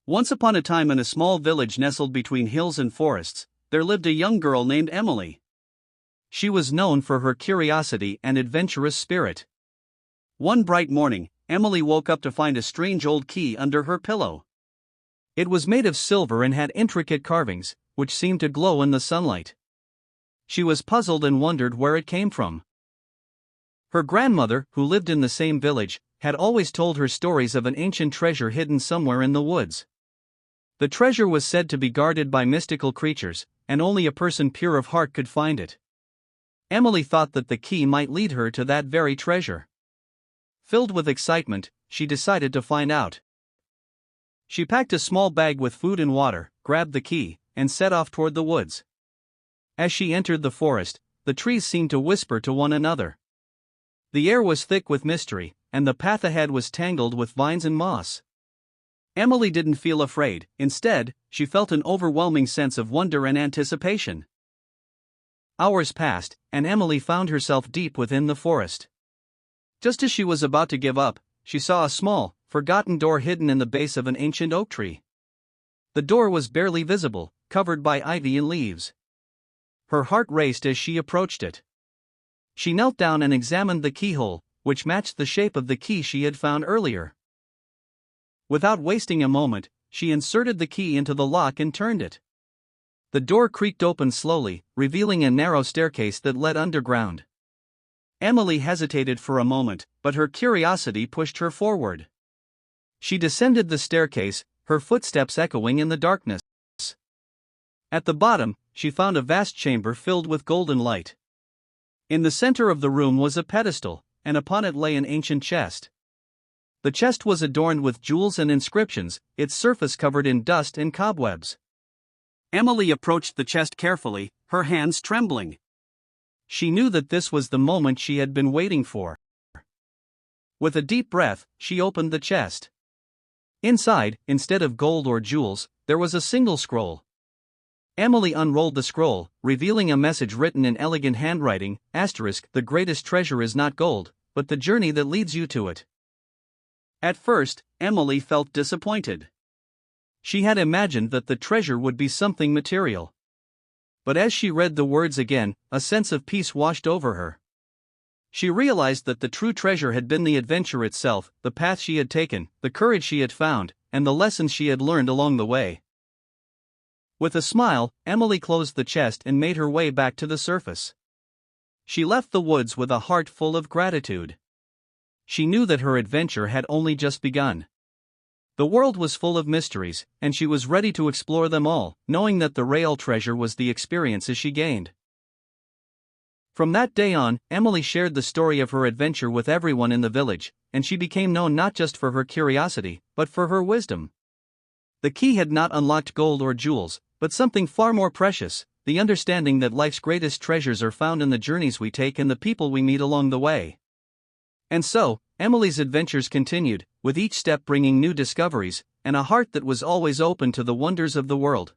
Once upon a time, in a small village nestled between hills and forests, there lived a young girl named Emily. She was known for her curiosity and adventurous spirit. One bright morning, Emily woke up to find a strange old key under her pillow. It was made of silver and had intricate carvings, which seemed to glow in the sunlight. She was puzzled and wondered where it came from. Her grandmother, who lived in the same village, had always told her stories of an ancient treasure hidden somewhere in the woods. The treasure was said to be guarded by mystical creatures, and only a person pure of heart could find it. Emily thought that the key might lead her to that very treasure. Filled with excitement, she decided to find out. She packed a small bag with food and water, grabbed the key, and set off toward the woods. As she entered the forest, the trees seemed to whisper to one another. The air was thick with mystery, and the path ahead was tangled with vines and moss. Emily didn't feel afraid. Instead, she felt an overwhelming sense of wonder and anticipation. Hours passed, and Emily found herself deep within the forest. Just as she was about to give up, she saw a small, forgotten door hidden in the base of an ancient oak tree. The door was barely visible, covered by ivy and leaves. Her heart raced as she approached it. She knelt down and examined the keyhole, which matched the shape of the key she had found earlier. Without wasting a moment, she inserted the key into the lock and turned it. The door creaked open slowly, revealing a narrow staircase that led underground. Emily hesitated for a moment, but her curiosity pushed her forward. She descended the staircase, her footsteps echoing in the darkness. At the bottom, she found a vast chamber filled with golden light. In the center of the room was a pedestal, and upon it lay an ancient chest. The chest was adorned with jewels and inscriptions, its surface covered in dust and cobwebs. Emily approached the chest carefully, her hands trembling. She knew that this was the moment she had been waiting for. With a deep breath, she opened the chest. Inside, instead of gold or jewels, there was a single scroll. Emily unrolled the scroll, revealing a message written in elegant handwriting: "The greatest treasure is not gold, but the journey that leads you to it." At first, Emily felt disappointed. She had imagined that the treasure would be something material. But as she read the words again, a sense of peace washed over her. She realized that the true treasure had been the adventure itself, the path she had taken, the courage she had found, and the lessons she had learned along the way. With a smile, Emily closed the chest and made her way back to the surface. She left the woods with a heart full of gratitude. She knew that her adventure had only just begun. The world was full of mysteries, and she was ready to explore them all, knowing that the real treasure was the experiences she gained. From that day on, Emily shared the story of her adventure with everyone in the village, and she became known not just for her curiosity, but for her wisdom. The key had not unlocked gold or jewels, but something far more precious: the understanding that life's greatest treasures are found in the journeys we take and the people we meet along the way. And so, Emily's adventures continued, with each step bringing new discoveries, and a heart that was always open to the wonders of the world.